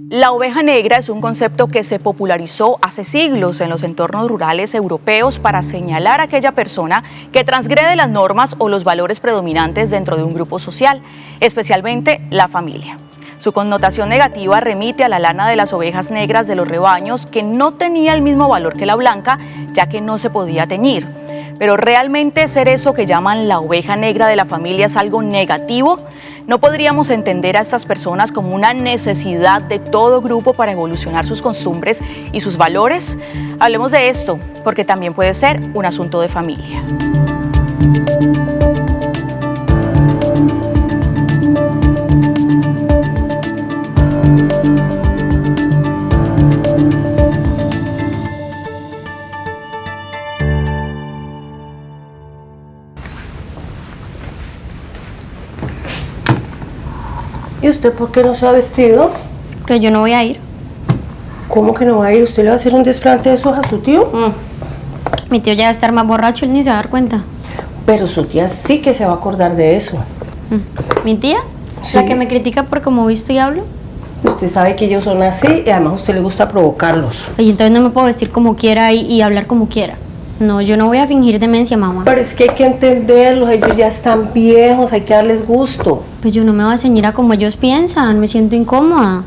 La oveja negra es un concepto que se popularizó hace siglos en los entornos rurales europeos para señalar a aquella persona que transgrede las normas o los valores predominantes dentro de un grupo social, especialmente la familia. Su connotación negativa remite a la lana de las ovejas negras de los rebaños, que no tenía el mismo valor que la blanca, ya que no se podía teñir. Pero ¿realmente ser eso que llaman la oveja negra de la familia es algo negativo? ¿No podríamos entender a estas personas como una necesidad de todo grupo para evolucionar sus costumbres y sus valores? Hablemos de esto, porque también puede ser un asunto de familia. ¿Y usted por qué no se ha vestido? Pero yo no voy a ir. ¿Cómo que no va a ir? ¿Usted le va a hacer un desplante de esos a su tío? Mi tío ya va a estar más borracho, él ni se va a dar cuenta. Pero su tía sí que se va a acordar de eso. ¿Mi tía? Sí. ¿La que me critica por cómo visto y hablo? Usted sabe que ellos son así y además a usted le gusta provocarlos. Oye, entonces no me puedo vestir como quiera y hablar como quiera. No, yo no voy a fingir demencia, mamá. Pero es que hay que entenderlos, ellos ya están viejos, hay que darles gusto. Pues yo no me voy a ceñir a como ellos piensan, me siento incómoda.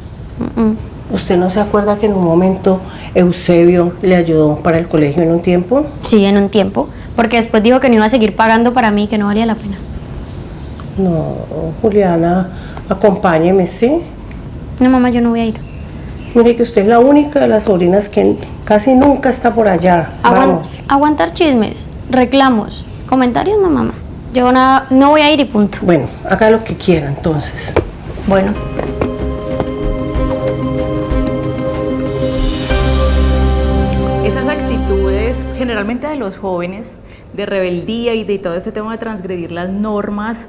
¿Usted no se acuerda que en un momento Eusebio le ayudó para el colegio en un tiempo? Sí, en un tiempo, porque después dijo que no iba a seguir pagando para mí, que no valía la pena. No, Juliana, acompáñeme, ¿sí? No, mamá, yo no voy a ir. Mire que usted es la única de las sobrinas que casi nunca está por allá. Vamos. Aguantar chismes, reclamos, comentarios, no, mamá. Yo no voy a ir y punto. Bueno, haga lo que quiera entonces. Bueno. Esas actitudes, generalmente de los jóvenes, de rebeldía y de todo este tema de transgredir las normas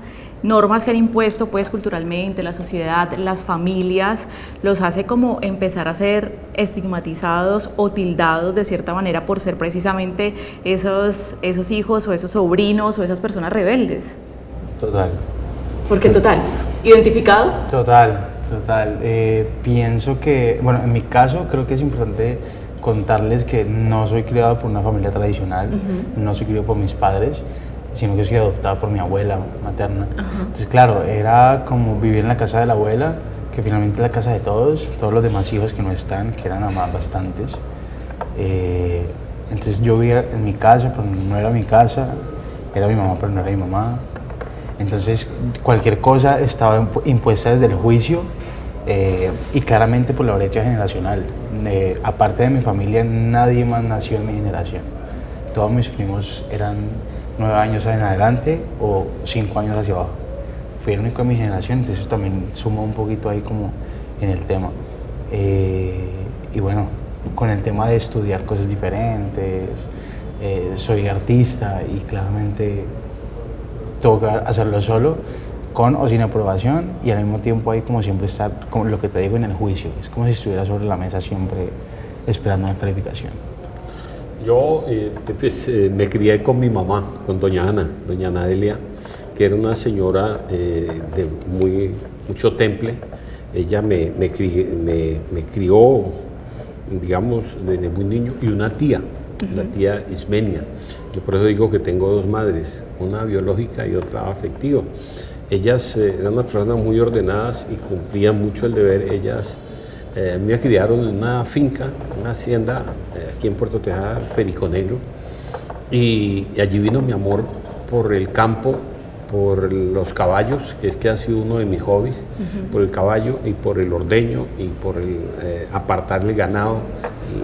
que han impuesto pues culturalmente la sociedad, las familias, los hace como empezar a ser estigmatizados o tildados de cierta manera por ser precisamente esos hijos o esos sobrinos o esas personas rebeldes. Total. ¿Por qué total? ¿Identificado? Total. Pienso que, bueno, en mi caso creo que es importante contarles que no soy criado por una familia tradicional, no soy criado por mis padres, sino que soy adoptada por mi abuela materna. Entonces, claro, era como vivir en la casa de la abuela, que finalmente es la casa de todos los demás hijos que no están, que eran además bastantes. Entonces yo vivía en mi casa, pero no era mi casa, era mi mamá, pero no era mi mamá. Entonces cualquier cosa estaba impuesta desde el juicio y claramente por la brecha generacional. Aparte de mi familia, nadie más nació en mi generación. Todos mis primos eran 9 años en adelante o 5 años hacia abajo. Fui el único de mi generación, entonces eso también suma un poquito ahí como en el tema. Y bueno, con el tema de estudiar cosas diferentes, soy artista y claramente tengo que hacerlo solo, con o sin aprobación, y al mismo tiempo ahí como siempre estar, como lo que te digo, en el juicio. Es como si estuviera sobre la mesa siempre esperando una calificación. Yo me crié con mi mamá, con doña Ana Delia, que era una señora de mucho temple. Ella me crió, digamos, desde muy niño, y una tía, la tía Ismenia. Yo por eso digo que tengo dos madres, una biológica y otra afectiva. Ellas eran unas personas muy ordenadas y cumplían mucho el deber. Ellas me criaron en una finca, una hacienda aquí en Puerto Tejada, Perico Negro, y allí vino mi amor por el campo, por los caballos, que es que ha sido uno de mis hobbies, por el caballo y por el ordeño y por el apartar el ganado,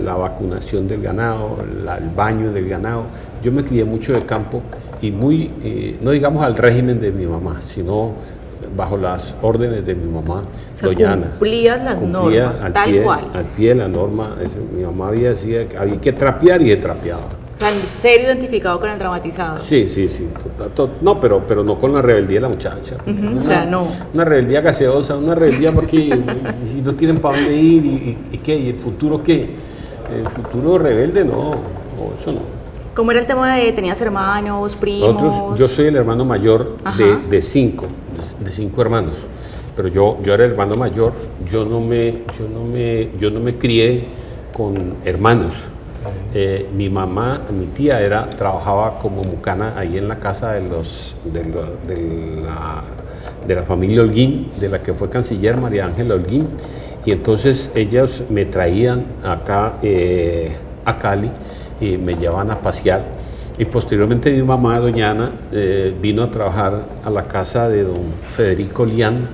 la vacunación del ganado, el baño del ganado. Yo me crié mucho del campo y no digamos al régimen de mi mamá, sino bajo las órdenes de mi mamá, doña Ana. Cumplías las normas, tal cual. Al pie de la norma. Mi mamá decía que había que trapear y trapeaba. O sea, en serio identificado con el traumatizado. Sí. No, pero no con la rebeldía de la muchacha. O sea, no. Una rebeldía gaseosa, una rebeldía porque si no tienen para dónde ir y qué, y el futuro qué. El futuro rebelde no, eso no. ¿Cómo era el tema de, tenías hermanos, primos? Yo soy el hermano mayor de cinco hermanos. pero yo era el hermano mayor, yo no me crié con hermanos. Mi mamá, mi tía trabajaba como mucana ahí en la casa de la familia Holguín, de la que fue canciller María Ángela Holguín, y entonces ellos me traían acá a Cali y me llevaban a pasear, y posteriormente mi mamá, doña Ana, vino a trabajar a la casa de don Federico Lián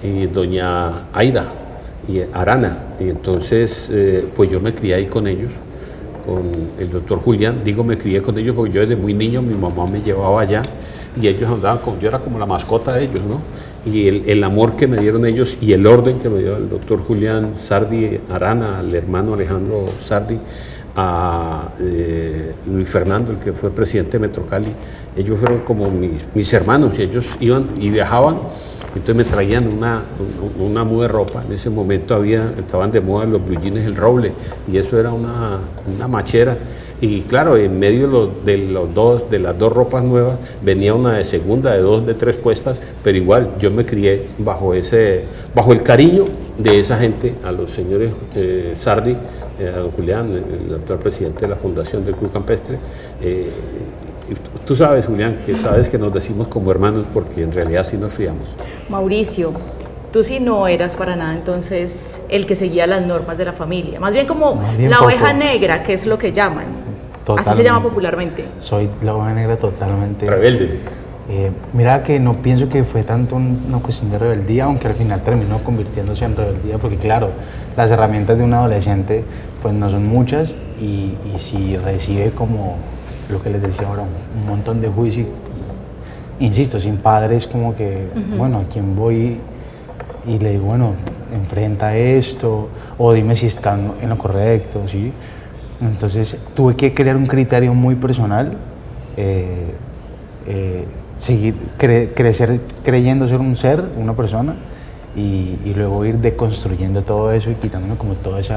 y doña Aida y Arana, y entonces pues yo me crié ahí con ellos, con el doctor Julián. Digo me crié con ellos porque yo desde muy niño mi mamá me llevaba allá y ellos andaban yo era como la mascota de ellos, ¿no? Y el amor que me dieron ellos y el orden que me dio el doctor Julián Sardi Arana, al hermano Alejandro Sardi, a Luis Fernando, el que fue presidente de Metrocali, ellos fueron como mis hermanos, y ellos iban y viajaban. Entonces me traían una muda de ropa. En ese momento estaban de moda los blue jeans El Roble, y eso era una machera. Y claro, en medio de las dos ropas nuevas venía una de segunda, de dos, de tres puestas, pero igual yo me crié bajo el cariño de esa gente, a los señores Sardi, a don Julián, el actual presidente de la Fundación del Club Campestre. Tú sabes, Julián, que sabes que nos decimos como hermanos porque en realidad sí nos criamos. Mauricio, tú sí no eras para nada entonces el que seguía las normas de la familia, más bien como la oveja negra, que es lo que llaman. Totalmente. Así se llama popularmente. Soy la oveja negra totalmente. Rebelde. Mira que no pienso que fue tanto una cuestión de rebeldía, aunque al final terminó convirtiéndose en rebeldía, porque claro, las herramientas de un adolescente pues no son muchas, y si recibe como lo que les decía ahora, un montón de juicio, insisto, sin padres, como que, bueno, ¿a quién voy? Y le digo, bueno, enfrenta esto, o dime si están en lo correcto, ¿sí? Entonces tuve que crear un criterio muy personal, crecer creyendo ser un ser, una persona, y luego ir deconstruyendo todo eso y quitándome como todo ese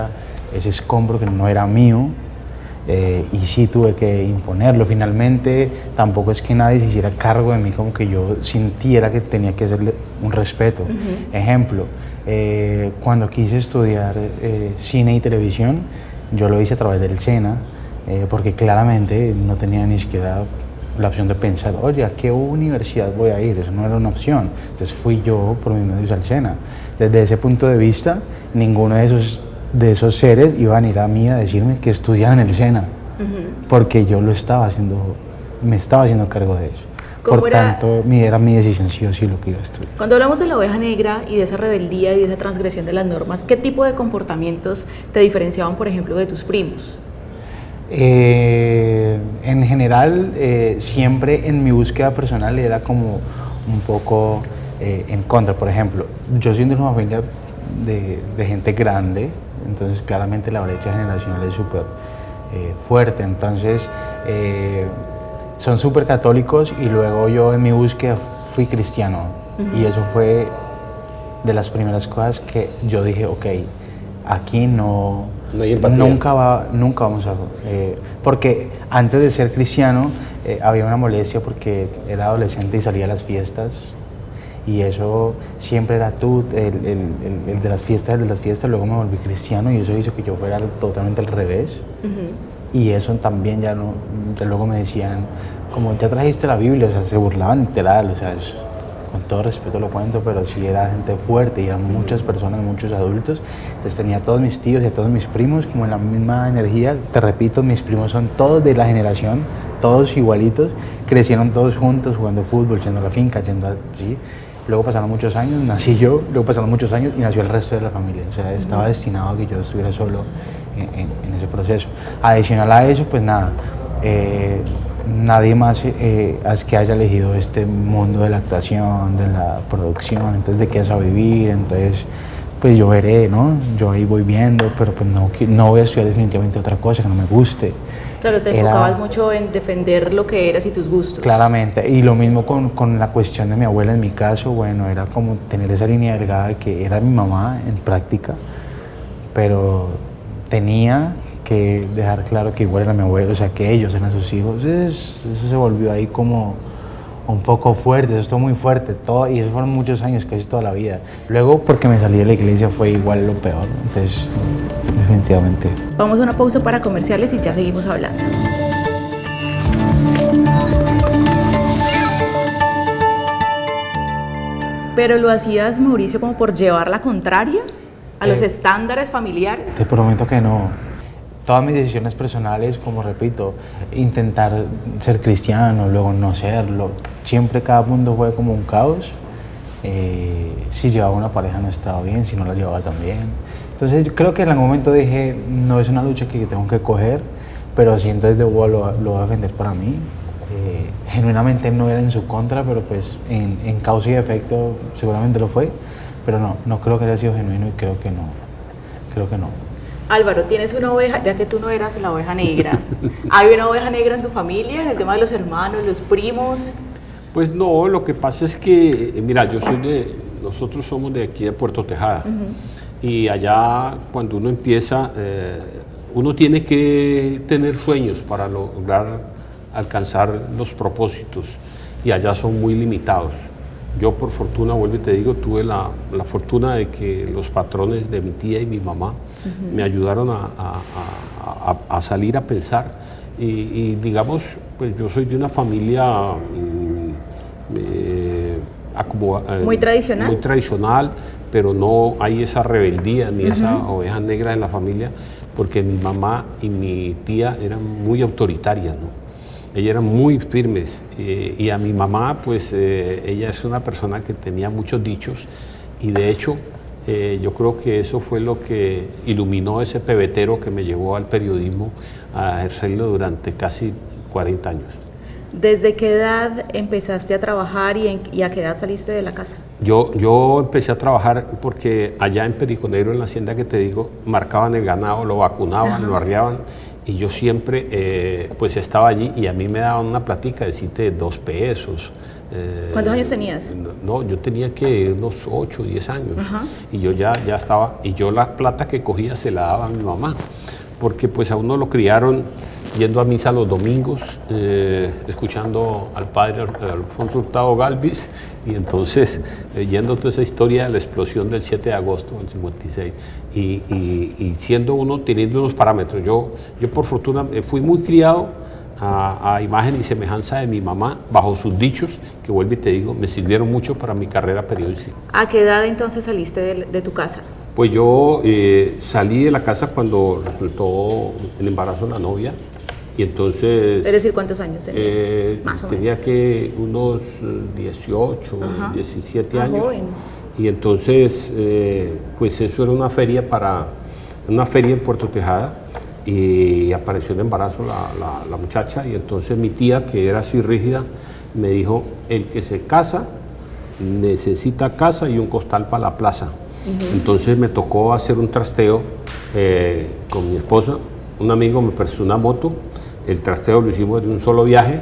escombro que no era mío. Y sí tuve que imponerlo. Finalmente tampoco es que nadie se hiciera cargo de mí, como que yo sintiera que tenía que hacerle un respeto. Ejemplo, cuando quise estudiar cine y televisión, yo lo hice a través del SENA, porque claramente no tenía ni siquiera la opción de pensar, oye, ¿a qué universidad voy a ir? Eso no era una opción. Entonces fui yo por mis medios al SENA. Desde ese punto de vista, ninguno de esos seres iban a ir a mí a decirme que estudiara en el SENA, porque yo me estaba haciendo cargo de eso. Por tanto, era mi decisión sí o sí lo que iba a estudiar. Cuando hablamos de la oveja negra y de esa rebeldía y de esa transgresión de las normas, ¿qué tipo de comportamientos te diferenciaban, por ejemplo, de tus primos? En general, siempre en mi búsqueda personal era como un poco en contra. Por ejemplo, yo soy de una familia de gente grande, entonces claramente la brecha generacional es súper fuerte. Entonces son súper católicos, y luego yo en mi búsqueda fui cristiano, y eso fue de las primeras cosas que yo dije, ok, aquí no hay empatía. Nunca vamos a... porque antes de ser cristiano había una molestia porque era adolescente y salía a las fiestas, y eso siempre era tú, el de las fiestas, luego me volví cristiano, y eso hizo que yo fuera totalmente al revés. Y eso también ya luego me decían, como ya trajiste la Biblia, o sea, se burlaban literal, o sea, con todo respeto lo cuento, pero sí era gente fuerte, y eran muchas personas, muchos adultos. Entonces tenía a todos mis tíos y a todos mis primos como en la misma energía. Te repito, mis primos son todos de la generación, todos igualitos, crecieron todos juntos jugando fútbol, yendo a la finca, ¿sí? Luego pasaron muchos años, nací yo, luego pasaron muchos años y nació el resto de la familia. O sea, estaba destinado a que yo estuviera solo en ese proceso. Adicional a eso, pues nada, nadie más es que haya elegido este mundo de la actuación, de la producción, entonces de qué vas a vivir, entonces pues yo veré, ¿no? Yo ahí voy viendo, pero pues no voy a estudiar definitivamente otra cosa que no me guste. Claro, te enfocabas mucho en defender lo que eras y tus gustos. Claramente, y lo mismo con la cuestión de mi abuela en mi caso, bueno, era como tener esa línea delgada de que era mi mamá en práctica, pero tenía que dejar claro que igual era mi abuelo, o sea, que ellos eran sus hijos. Eso se volvió ahí como un poco fuerte, eso estuvo muy fuerte, todo, y eso fueron muchos años, casi toda la vida. Luego, porque me salí de la iglesia fue igual lo peor, entonces definitivamente. Vamos a una pausa para comerciales y ya seguimos hablando. ¿Pero lo hacías, Mauricio, como por llevar la contraria a los estándares familiares? Te prometo que no. Todas mis decisiones personales, como repito, intentar ser cristiano, luego no serlo, siempre cada punto fue como un caos. Si llevaba una pareja no estaba bien, si no la llevaba también. Entonces yo creo que en algún momento dije, no es una lucha que tengo que coger, pero si entonces lo voy a defender para mí. Genuinamente no era en su contra, pero pues en causa y efecto seguramente lo fue, pero no creo que haya sido genuino y creo que no. Álvaro, tienes una oveja, ya que tú no eras la oveja negra. ¿Hay una oveja negra en tu familia, en el tema de los hermanos, los primos? Pues no, lo que pasa es que, mira, nosotros somos de aquí de Puerto Tejada, y allá cuando uno empieza, uno tiene que tener sueños para lograr alcanzar los propósitos, y allá son muy limitados. Yo por fortuna, vuelvo y te digo, tuve la fortuna de que los patrones de mi tía y mi mamá me ayudaron a salir a pensar, y digamos, pues yo soy de una familia muy tradicional. Muy tradicional, pero no hay esa rebeldía ni esa oveja negra en la familia, porque mi mamá y mi tía eran muy autoritarias, ¿no? Ellas eran muy firmes, y a mi mamá, pues ella es una persona que tenía muchos dichos, y de hecho yo creo que eso fue lo que iluminó ese pebetero que me llevó al periodismo a ejercerlo durante casi 40 años. ¿Desde qué edad empezaste a trabajar y a qué edad saliste de la casa? Yo empecé a trabajar porque allá en Perico Negro, en la hacienda que te digo, marcaban el ganado, lo vacunaban, lo arriaban, y yo siempre pues estaba allí, y a mí me daban una platica, decirte, 2 pesos. ¿Cuántos años tenías? No, yo tenía que unos 8 o 10 años, y yo ya estaba, y yo la plata que cogía se la daba a mi mamá, porque pues a uno lo criaron yendo a misa los domingos, escuchando al padre Alfonso Hurtado Galvis, y entonces yendo toda esa historia de la explosión del 7 de agosto del 56, y siendo uno, teniendo unos parámetros. Yo por fortuna fui muy criado a imagen y semejanza de mi mamá, bajo sus dichos, que vuelvo y te digo, me sirvieron mucho para mi carrera periodística. ¿A qué edad entonces saliste de tu casa? Pues yo salí de la casa cuando resultó el embarazo de la novia, y entonces... Es decir, ¿cuántos años tenías? Más o menos. Tenía que unos 18, 17 años. Joven. Y entonces, pues eso era una feria en Puerto Tejada, y apareció el embarazo la muchacha, y entonces mi tía, que era así rígida, me dijo, el que se casa necesita casa y un costal para la plaza. Entonces me tocó hacer un trasteo con mi esposa. Un amigo me prestó una moto, el trasteo lo hicimos de un solo viaje.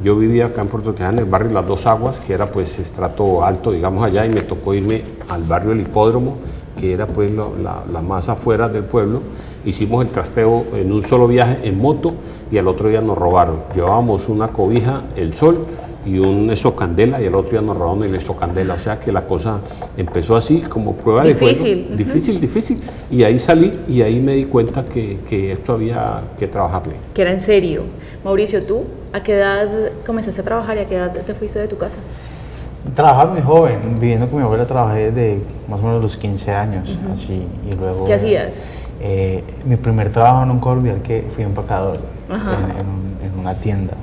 Yo vivía acá en Puerto Tejada, en el barrio Las Dos Aguas, que era pues estrato alto, digamos, allá, y me tocó irme al barrio El Hipódromo, que era pues la más afuera del pueblo. Hicimos el trasteo en un solo viaje en moto, y al otro día nos robaron. Llevábamos una cobija, el sol, y un esocandela, y el otro día nos robaron el esocandela. O sea que la cosa empezó así, como prueba de fuego. Difícil. Y ahí salí, y ahí me di cuenta que esto había que trabajarle. Que era en serio. Mauricio, ¿tú a qué edad comenzaste a trabajar y a qué edad te fuiste de tu casa? Trabajaba muy joven, viviendo con mi abuela trabajé desde más o menos los 15 años, así, y luego... ¿Qué hacías? Mi primer trabajo, nunca voy a olvidar que fui empacador en una tienda.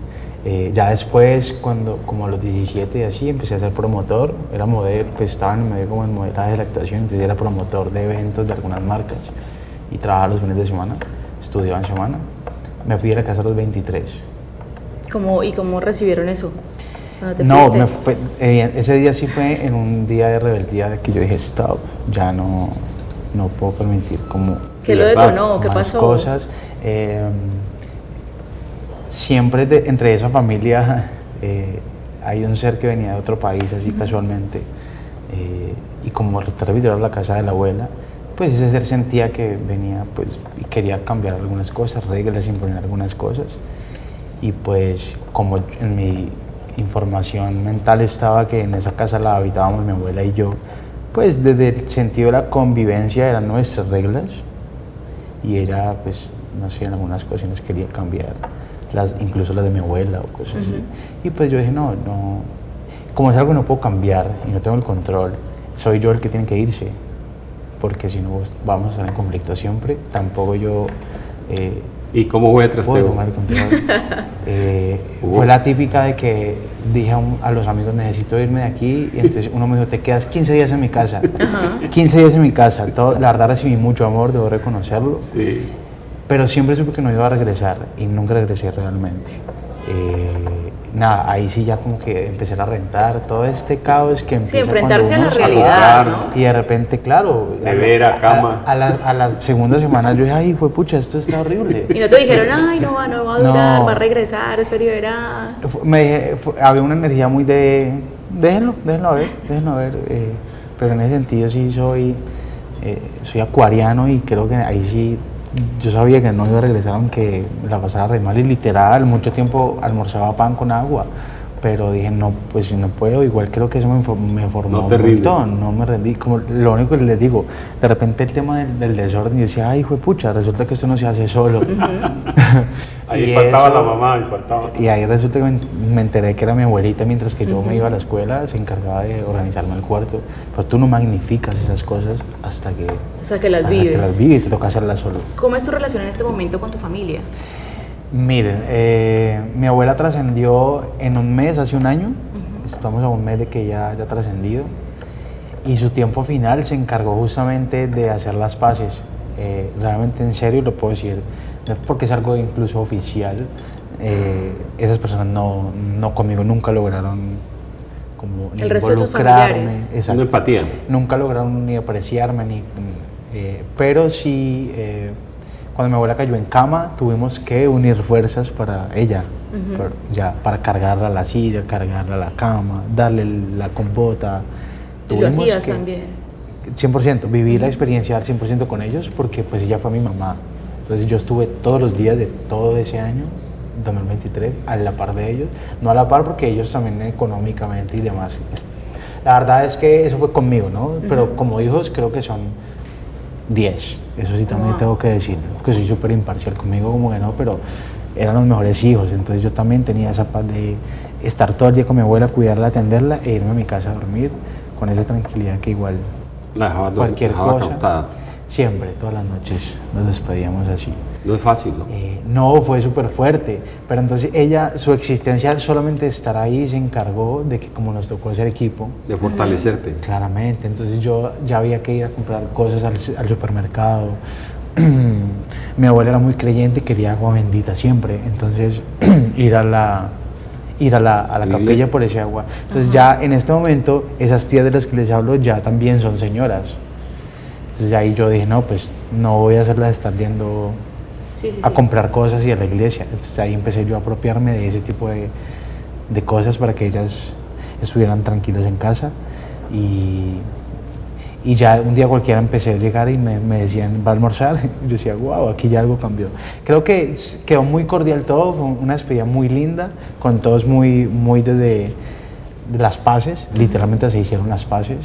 Ya después, como a los 17 y así, empecé a ser promotor, era modelo, pues estaba en medio como en modelaje de la actuación, entonces era promotor de eventos de algunas marcas, y trabajaba los fines de semana, estudiaba en semana. Me fui a la casa a los 23. ¿Y cómo recibieron eso? No, ese día sí fue en un día de rebeldía, de que yo dije, stop, ya no puedo permitir como... ¿Qué lo detonó? ¿Qué pasó? Cosas. Siempre entre esa familia hay un ser que venía de otro país, así casualmente, y como repito, era la casa de la abuela, pues ese ser sentía que venía pues, y quería cambiar algunas cosas, reglas, imponer algunas cosas, y pues como en mi información mental estaba que en esa casa la habitábamos mi abuela y yo, pues desde el sentido de la convivencia eran nuestras reglas y ella, pues, no sé, en algunas ocasiones quería cambiar, incluso las de mi abuela o cosas así. Y pues yo dije, no, como es algo que no puedo cambiar y no tengo el control, soy yo el que tiene que irse, porque si no vamos a estar en conflicto siempre, tampoco yo... ¿Y cómo fue el puedo trasteo? tomar el control. Fue la típica de que dije a los amigos, necesito irme de aquí, y entonces uno me dijo, te quedas 15 días en mi casa. 15 días en mi casa. La verdad recibí mucho amor, debo reconocerlo. Sí. Pero siempre supe que no iba a regresar y nunca regresé realmente. Nada, ahí sí ya como que empecé a rentar todo este caos que empieza enfrentarse cuando a la uno realidad, comprar, ¿no? y de repente, claro, Nevera, cama. a la segunda semana yo dije, ay, fue pucha, esto está horrible. Y no te dijeron, ay, no va a durar, No. va a regresar, espera y verá. Había una energía muy de, déjenlo a ver, pero en ese sentido sí soy acuariano y creo que ahí sí, yo sabía que no iba a regresar aunque la pasara re mal y literal, mucho tiempo almorzaba pan con agua, pero dije, no, pues si no puedo, igual creo que eso me formó No te un rindes. montón, no me rendí, como lo único que les digo, de repente el tema del desorden, yo decía, ay, hijo de pucha, resulta que esto no se hace solo. Ahí Y faltaba eso- la mamá, ahí faltaba. Y ahí resulta que me enteré que era mi abuelita mientras que yo me iba a la escuela, se encargaba de organizarme el cuarto. Pero tú no magnificas esas cosas hasta que las hasta vives. que las vives y te toca hacerlas solo. ¿Cómo es tu relación en este momento con tu familia? Miren, mi abuela trascendió en un mes, hace un año. Estamos a un mes de que ella haya trascendido. Y su tiempo final se encargó justamente de hacer las paces. Realmente en serio lo puedo decir, porque es algo incluso oficial. Esas personas no conmigo nunca lograron como El resto de tus involucrarme. familiares. Exacto. Una empatía. Nunca lograron ni apreciarme, pero sí, cuando mi abuela cayó en cama, tuvimos que unir fuerzas para ella, para cargarla a la silla, cargarla a la cama, darle la compota. ¿Y lo Tuvimos hacías que- también? 100%, viví la experiencia al 100% con ellos porque pues ella fue mi mamá. Entonces yo estuve todos los días de todo ese año, 2023, a la par de ellos. No a la par porque ellos también económicamente y demás. La verdad es que eso fue conmigo, ¿no? Pero como hijos creo que son 10. Eso sí también tengo que decirlo, que soy súper imparcial conmigo, como que no, pero eran los mejores hijos. Entonces yo también tenía esa paz de estar todo el día con mi abuela, cuidarla, atenderla e irme a mi casa a dormir con esa tranquilidad que igual La dejaba, cualquier dejaba cosa, acostada. siempre, todas las noches nos despedíamos así. No es fácil, ¿no? No, fue súper fuerte, pero entonces ella, su existencia solamente de estar ahí se encargó de que como nos tocó hacer equipo, De fortalecerte. claramente, entonces yo ya había que ir a comprar cosas al supermercado. Mi abuela era muy creyente y quería agua bendita siempre, entonces ir a la capilla por ese agua. Entonces ya en este momento esas tías de las que les hablo ya también son señoras. Entonces ahí yo dije, no, pues no voy a hacerlas estar yendo a comprar cosas y a la iglesia. Entonces ahí empecé yo a apropiarme de ese tipo de cosas para que ellas estuvieran tranquilas en casa. Y ya un día cualquiera empecé a llegar y me decían, ¿va a almorzar? Y yo decía, wow, aquí ya algo cambió. Creo que quedó muy cordial todo, fue una despedida muy linda, con todos muy desde las paces, literalmente se hicieron las paces.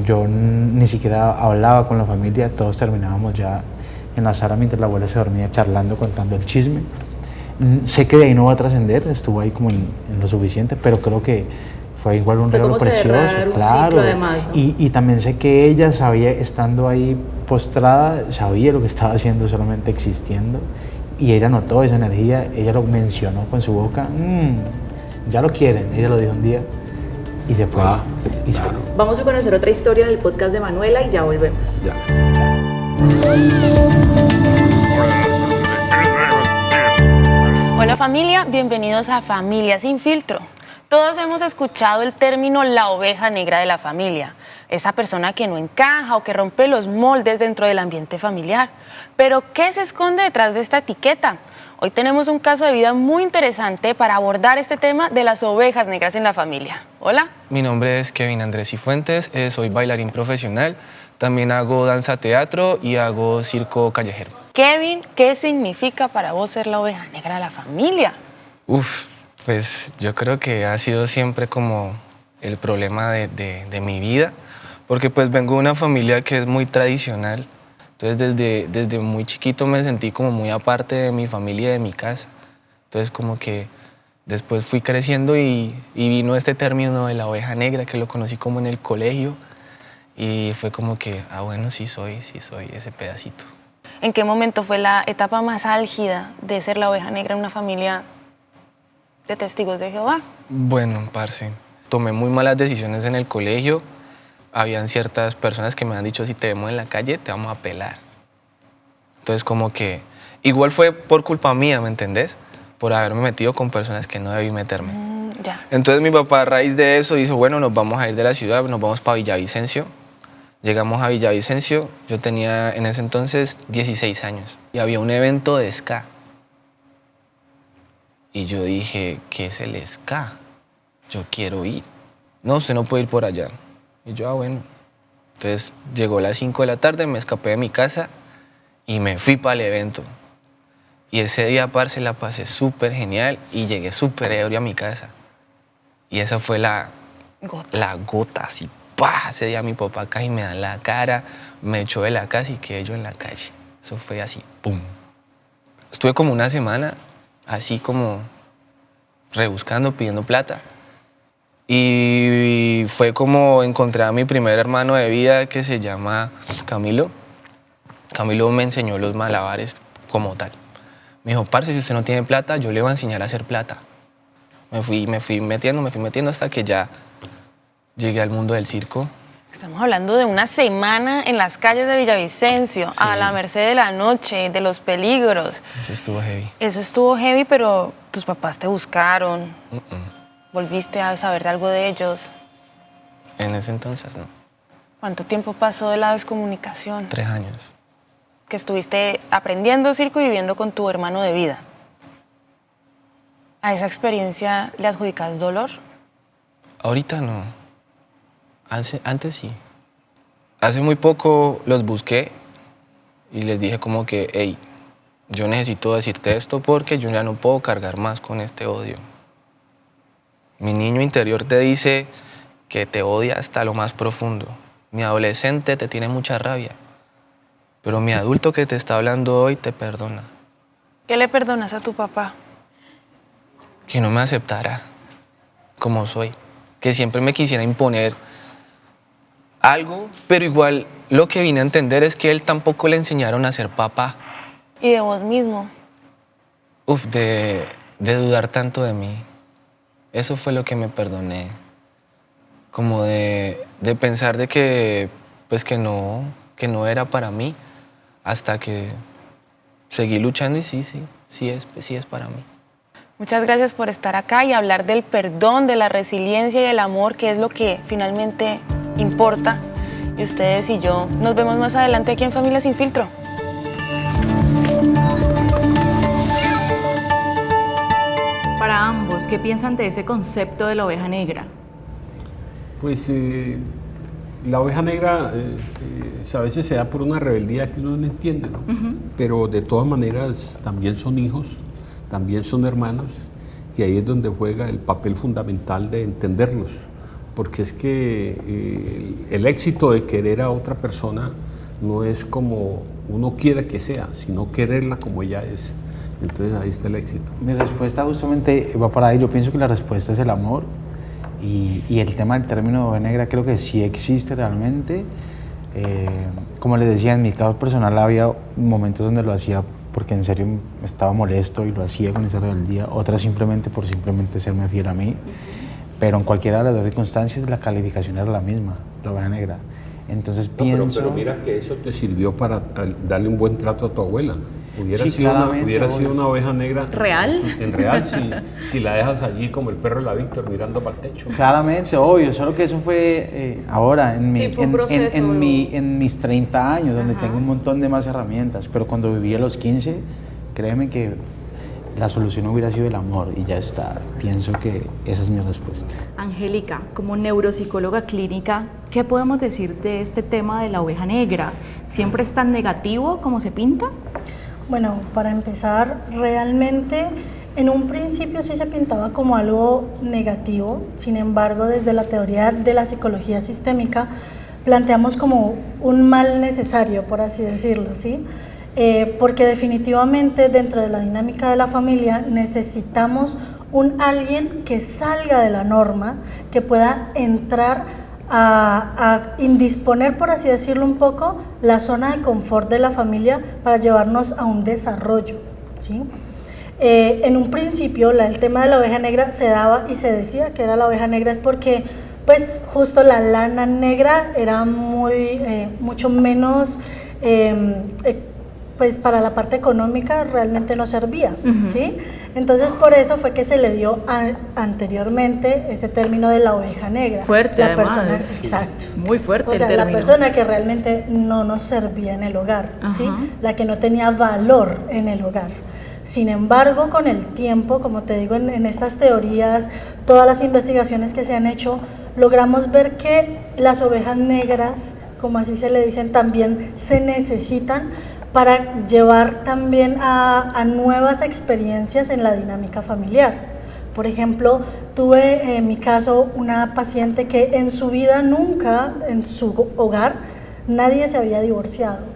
Yo ni siquiera hablaba con la familia, todos terminábamos ya en la sala mientras la abuela se dormía charlando, contando el chisme. Sé que de ahí no va a trascender, estuvo ahí como en lo suficiente, pero creo que fue igual un regalo precioso, claro. Además, ¿no? Y también sé que ella sabía, estando ahí postrada, sabía lo que estaba haciendo solamente existiendo, y ella notó esa energía, ella lo mencionó con su boca, ya lo quieren, ella lo dijo un día, y se fue. Y se fue. Vamos a conocer otra historia del podcast de Manuela y ya volvemos. Ya. Hola familia, bienvenidos a Familia Sin Filtro. Todos hemos escuchado el término la oveja negra de la familia, esa persona que no encaja o que rompe los moldes dentro del ambiente familiar. Pero, ¿qué se esconde detrás de esta etiqueta? Hoy tenemos un caso de vida muy interesante para abordar este tema de las ovejas negras en la familia. Hola. Mi nombre es Kevin Andrés Cifuentes, soy bailarín profesional, también hago danza teatro y hago circo callejero. Kevin, ¿qué significa para vos ser la oveja negra de la familia? Uf, Pues yo creo que ha sido siempre como el problema de mi vida, porque pues vengo de una familia que es muy tradicional, entonces desde muy chiquito me sentí como muy aparte de mi familia y de mi casa, entonces como que después fui creciendo y vino este término de la oveja negra, que lo conocí como en el colegio, y fue como que, bueno, sí soy ese pedacito. ¿En qué momento fue la etapa más álgida de ser la oveja negra en una familia de testigos de Jehová? Bueno, parce, tomé muy malas decisiones en el colegio. Habían ciertas personas que me han dicho, si te vemos en la calle, te vamos a pelar. Entonces, como que, igual fue por culpa mía, ¿me entendés? Por haberme metido con personas que no debí meterme. Ya. Entonces, mi papá, a raíz de eso, dijo, bueno, nos vamos a ir de la ciudad, nos vamos para Villavicencio. Llegamos a Villavicencio, yo tenía en ese entonces 16 años y había un evento de ska. Y yo dije, ¿qué es el ska? Yo quiero ir. No, usted no puede ir por allá. Y yo, bueno. Entonces llegó las 5 de la tarde, me escapé de mi casa y me fui para el evento. Y ese día, parce, la pasé súper genial y llegué súper ebrio a mi casa. Y esa fue la gota, así. ¡Pah! Ese día mi papá casi me da en la cara, me echó de la casa y quedé yo en la calle. Eso fue así, ¡pum! Estuve como una semana así como rebuscando, pidiendo plata. Y fue como encontré a mi primer hermano de vida que se llama Camilo. Camilo me enseñó los malabares como tal. Me dijo, parce, si usted no tiene plata, yo le voy a enseñar a hacer plata. Me fui metiendo hasta que ya llegué al mundo del circo. Estamos hablando de una semana en las calles de Villavicencio, Sí. a la merced de la noche, de los peligros. Eso estuvo heavy. Eso estuvo heavy, pero tus papás te buscaron. ¿Volviste a saber algo de ellos? En ese entonces no. ¿Cuánto tiempo pasó de la descomunicación? 3 años. Que estuviste aprendiendo circo y viviendo con tu hermano de vida. ¿A esa experiencia le adjudicas dolor? Ahorita no. Antes sí. Hace muy poco los busqué y les dije como que, hey, yo necesito decirte esto porque yo ya no puedo cargar más con este odio. Mi niño interior te dice que te odia hasta lo más profundo. Mi adolescente te tiene mucha rabia, pero mi adulto que te está hablando hoy te perdona. ¿Qué le perdonas a tu papá? Que no me aceptara como soy, que siempre me quisiera imponer algo, pero igual lo que vine a entender es que él tampoco le enseñaron a ser papá. ¿Y de vos mismo? De dudar tanto de mí. Eso fue lo que me perdoné. Como de pensar de que, pues que no era para mí, hasta que seguí luchando y sí es para mí. Muchas gracias por estar acá y hablar del perdón, de la resiliencia y del amor, que es lo que finalmente importa. Y ustedes y yo nos vemos más adelante aquí en Familia Sin Filtro. Para ambos, ¿qué piensan de ese concepto de la oveja negra? Pues la oveja negra a veces se da por una rebeldía que uno no entiende, ¿no? Pero de todas maneras también son hijos, también son hermanos, y ahí es donde juega el papel fundamental de entenderlos, porque es que el éxito de querer a otra persona no es como uno quiere que sea, sino quererla como ella es. Entonces ahí está el éxito. Mi respuesta justamente va para ahí. Yo pienso que la respuesta es el amor y el tema del término de oveja negra creo que sí existe realmente. Como les decía, en mi caso personal había momentos donde lo hacía porque en serio estaba molesto y lo hacía con esa rebeldía, otras simplemente por serme fiel a mí, pero en cualquiera de las dos circunstancias la calificación era la misma, la oveja negra. Entonces pienso... Pero mira que eso te sirvió para darle un buen trato a tu abuela. Hubiera Sí, sido una oveja negra. ¿Real? En real, si la dejas allí como el perro de la Víctor mirando para el techo. Claramente, obvio, solo que eso fue ahora, Sí, fue un proceso. en mis 30 años, donde tengo un montón de más herramientas, pero cuando viví a los 15, créeme que la solución hubiera sido el amor y ya está. Pienso que esa es mi respuesta. Angélica, como neuropsicóloga clínica, ¿qué podemos decir de este tema de la oveja negra? ¿Siempre es tan negativo como se pinta? Bueno, para empezar, realmente En un principio sí se pintaba como algo negativo, sin embargo, desde la teoría de la psicología sistémica planteamos como un mal necesario, por así decirlo, ¿sí? Porque definitivamente dentro de la dinámica de la familia necesitamos un alguien que salga de la norma, que pueda entrar a indisponer, por así decirlo un poco, la zona de confort de la familia para llevarnos a un desarrollo, ¿sí? En un principio el tema de la oveja negra se daba y se decía que era la oveja negra es porque pues justo la lana negra era mucho menos pues para la parte económica realmente no servía, ¿sí? Entonces por eso fue que se le dio anteriormente ese término de la oveja negra. Fuerte, la además. persona, exacto. Muy fuerte o sea, el la término. persona que realmente no nos servía en el hogar, ¿sí? La que no tenía valor en el hogar. Sin embargo, con el tiempo, como te digo, en estas teorías, todas las investigaciones que se han hecho, logramos ver que las ovejas negras, como así se le dicen, también se necesitan para llevar también a nuevas experiencias en la dinámica familiar. Por ejemplo, tuve en mi caso una paciente que en su vida nunca, en su hogar, nadie se había divorciado.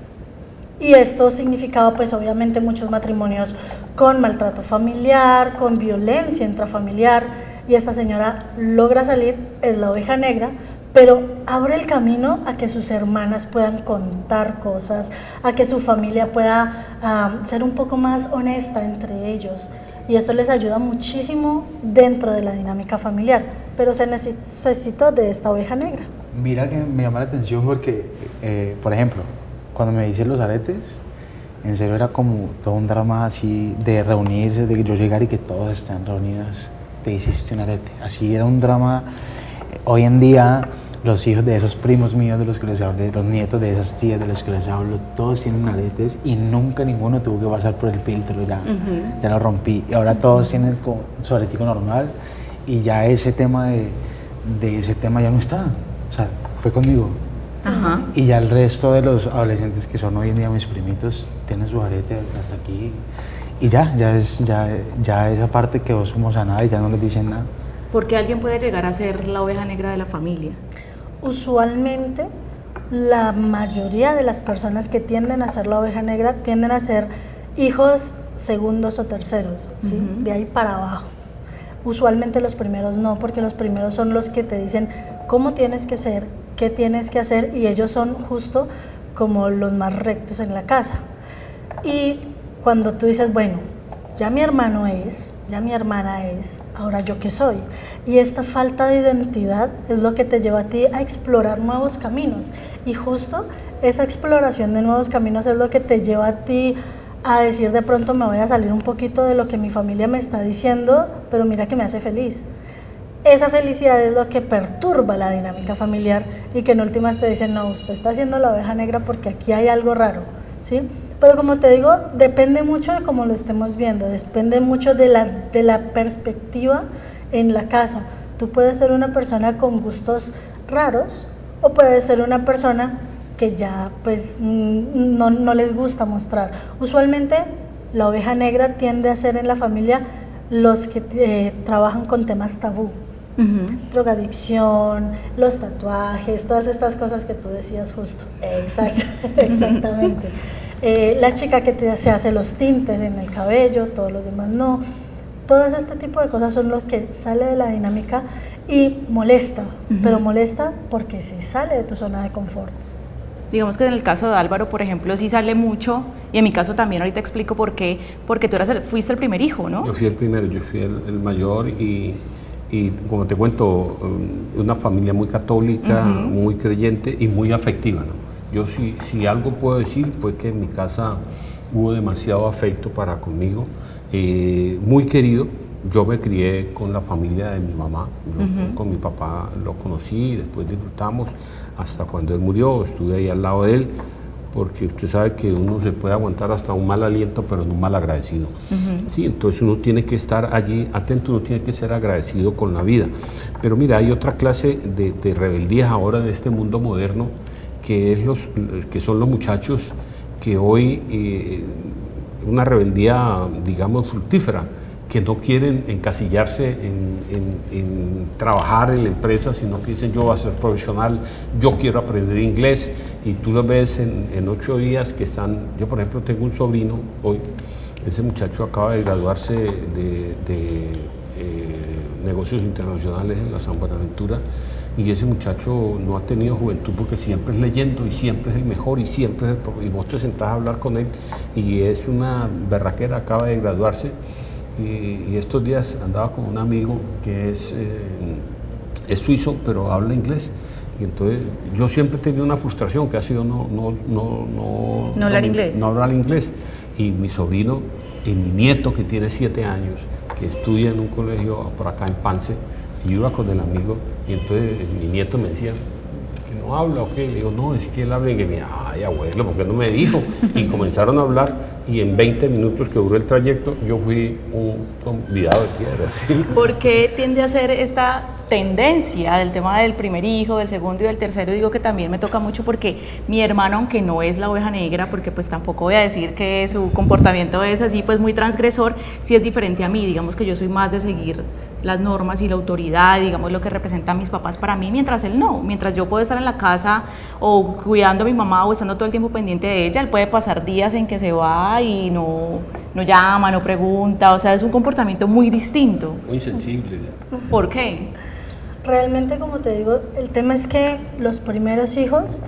Y esto significaba pues obviamente muchos matrimonios con maltrato familiar, con violencia intrafamiliar, y esta señora logra salir, es la oveja negra, pero abre el camino a que sus hermanas puedan contar cosas, a que su familia pueda ser un poco más honesta entre ellos, y esto les ayuda muchísimo dentro de la dinámica familiar, pero se necesitó de esta oveja negra. Mira que me llama la atención porque, por ejemplo, cuando me hice los aretes, en serio era como todo un drama así de reunirse, de que yo llegar y que todos están reunidos, te hiciste un arete. Así era un drama. Hoy en día, los hijos de esos primos míos de los que les hablé, los nietos de esas tías de las que les hablo, todos tienen aretes y nunca ninguno tuvo que pasar por el filtro, ya lo rompí. Y ahora todos tienen su aretico normal y ya ese tema de ese tema ya no está. O sea, fue conmigo. Ajá. Y ya el resto de los adolescentes que son hoy en día mis primitos tienen su arete hasta aquí y ya esa parte quedó como sanada y ya no les dicen nada. ¿Por qué alguien puede llegar a ser la oveja negra de la familia? Usualmente la mayoría de las personas que tienden a ser la oveja negra tienden a ser hijos segundos o terceros, ¿sí? De ahí para abajo. Usualmente los primeros no, porque los primeros son los que te dicen cómo tienes que ser, qué tienes que hacer, y ellos son justo como los más rectos en la casa. Y cuando tú dices, bueno, ya mi hermano es, ya mi hermana es, ahora yo qué soy. Y esta falta de identidad es lo que te lleva a ti a explorar nuevos caminos. Y justo esa exploración de nuevos caminos es lo que te lleva a ti a decir, de pronto me voy a salir un poquito de lo que mi familia me está diciendo, pero mira que me hace feliz. Esa felicidad es lo que perturba la dinámica familiar y que en últimas te dicen, no, usted está haciendo la oveja negra porque aquí hay algo raro, ¿sí? Pero como te digo, depende mucho de cómo lo estemos viendo, depende mucho de la perspectiva en la casa. Tú puedes ser una persona con gustos raros o puedes ser una persona que ya pues no les gusta mostrar. Usualmente la oveja negra tiende a ser en la familia los que trabajan con temas tabú. Drogadicción, los tatuajes, todas estas cosas que tú decías justo. Exactamente. La chica que se hace los tintes en el cabello, todos los demás no. Todo este tipo de cosas son lo que sale de la dinámica y molesta, pero molesta porque se sale de tu zona de confort. Digamos que en el caso de Álvaro, por ejemplo, sí sale mucho, y en mi caso también, ahorita explico por qué, porque tú fuiste el primer hijo, ¿no? Yo fui el primero, yo fui el mayor y como te cuento, una familia muy católica, muy creyente y muy afectiva, ¿no? Yo si algo puedo decir fue que en mi casa hubo demasiado afecto para conmigo, muy querido. Yo me crié con la familia de mi mamá, con mi papá lo conocí, después disfrutamos hasta cuando él murió, estuve ahí al lado de él, porque usted sabe que uno se puede aguantar hasta un mal aliento, pero no un mal agradecido. Sí, entonces uno tiene que estar allí atento, uno tiene que ser agradecido con la vida. Pero mira, hay otra clase de rebeldías ahora en este mundo moderno, que son los muchachos que hoy, una rebeldía, digamos, fructífera, que no quieren encasillarse en trabajar en la empresa, sino que dicen yo voy a ser profesional, yo quiero aprender inglés, y tú lo ves en 8 días que están. Yo por ejemplo tengo un sobrino hoy, ese muchacho acaba de graduarse de negocios internacionales en la San Buenaventura, y ese muchacho no ha tenido juventud porque siempre es leyendo y siempre es el mejor y siempre es y vos te sentás a hablar con él y es una berraquera, acaba de graduarse. Y estos días andaba con un amigo que es suizo, pero habla inglés. Y entonces yo siempre he tenido una frustración que ha sido no hablar inglés. No hablar inglés. Y mi sobrino y mi nieto, que tiene 7 años, que estudia en un colegio por acá en Pance, y yo iba con el amigo, y entonces mi nieto me decía, ¿que no habla o qué? Le digo, no, es que él habla, y que me ay abuelo, ¿por qué no me dijo? Y comenzaron a hablar, y en 20 minutos que duró el trayecto, yo fui un convidado de piedra. ¿Sí? ¿Por qué tiende a ser esta tendencia del tema del primer hijo, del segundo y del tercero? Digo que también me toca mucho porque mi hermano, aunque no es la oveja negra, porque pues tampoco voy a decir que su comportamiento es así pues muy transgresor, sí es diferente a mí. Digamos que yo soy más de seguir las normas y la autoridad, digamos lo que representan mis papás para mí, mientras él no. Mientras yo puedo estar en la casa o cuidando a mi mamá o estando todo el tiempo pendiente de ella, él puede pasar días en que se va y no llama, no pregunta, o sea, es un comportamiento muy distinto. Muy sensibles. ¿Por qué? Realmente, como te digo, el tema es que los primeros hijos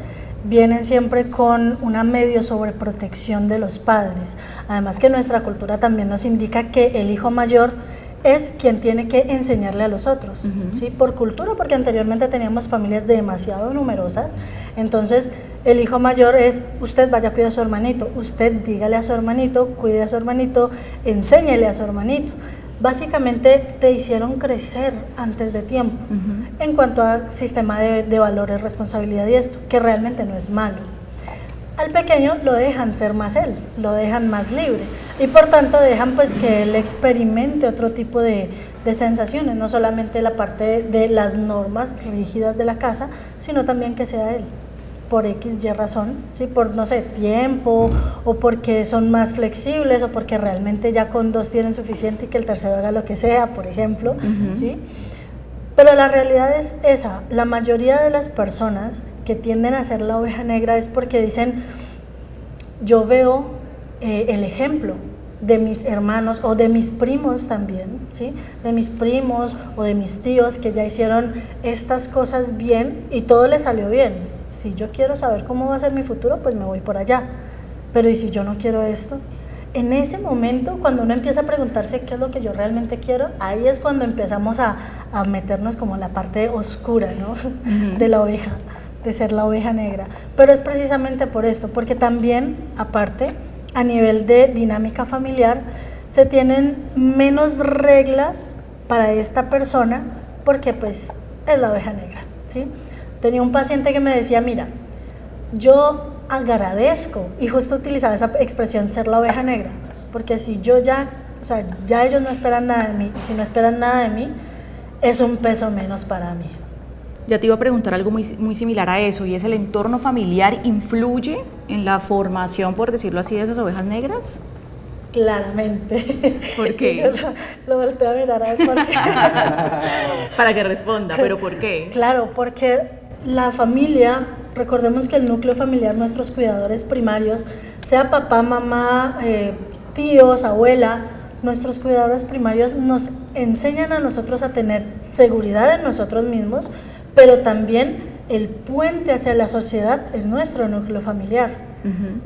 vienen siempre con una medio sobreprotección de los padres. Además que nuestra cultura también nos indica que el hijo mayor es quien tiene que enseñarle a los otros, ¿sí? Por cultura, porque anteriormente teníamos familias demasiado numerosas, entonces el hijo mayor es, usted vaya a cuidar a su hermanito, usted dígale a su hermanito, cuide a su hermanito, enséñele a su hermanito. Básicamente te hicieron crecer antes de tiempo en cuanto al sistema de valores, responsabilidad y esto, que realmente no es malo. Al pequeño lo dejan ser más él, lo dejan más libre y por tanto dejan pues que él experimente otro tipo de sensaciones, no solamente la parte de las normas rígidas de la casa, sino también que sea él, por X, Y razón, ¿sí? Por, no sé, tiempo, o porque son más flexibles, o porque realmente ya con 2 tienen suficiente y que el tercero haga lo que sea, por ejemplo, ¿sí? Pero la realidad es esa, la mayoría de las personas que tienden a ser la oveja negra es porque dicen, yo veo el ejemplo de mis hermanos o de mis primos también, ¿sí? De mis primos o de mis tíos que ya hicieron estas cosas bien y todo les salió bien. Si yo quiero saber cómo va a ser mi futuro, pues me voy por allá. Pero ¿y si yo no quiero esto? En ese momento, cuando uno empieza a preguntarse qué es lo que yo realmente quiero, ahí es cuando empezamos a meternos como en la parte oscura, ¿no? De la oveja, de ser la oveja negra. Pero es precisamente por esto, porque también, aparte, a nivel de dinámica familiar, se tienen menos reglas para esta persona, porque pues es la oveja negra, ¿sí? Tenía un paciente que me decía, mira, yo agradezco, y justo utilizaba esa expresión, ser la oveja negra, porque si yo ya, o sea, ya ellos no esperan nada de mí, y si no esperan nada de mí, es un peso menos para mí. Ya te iba a preguntar algo muy similar a eso, y es, ¿el entorno familiar influye en la formación, por decirlo así, de esas ovejas negras? Claramente. ¿Por qué? Yo lo volteo a mirar a ver por qué. Para que responda, ¿pero por qué? Claro, porque la familia, recordemos que el núcleo familiar, nuestros cuidadores primarios, sea papá, mamá, tíos, abuela, nuestros cuidadores primarios nos enseñan a nosotros a tener seguridad en nosotros mismos, pero también el puente hacia la sociedad es nuestro núcleo familiar.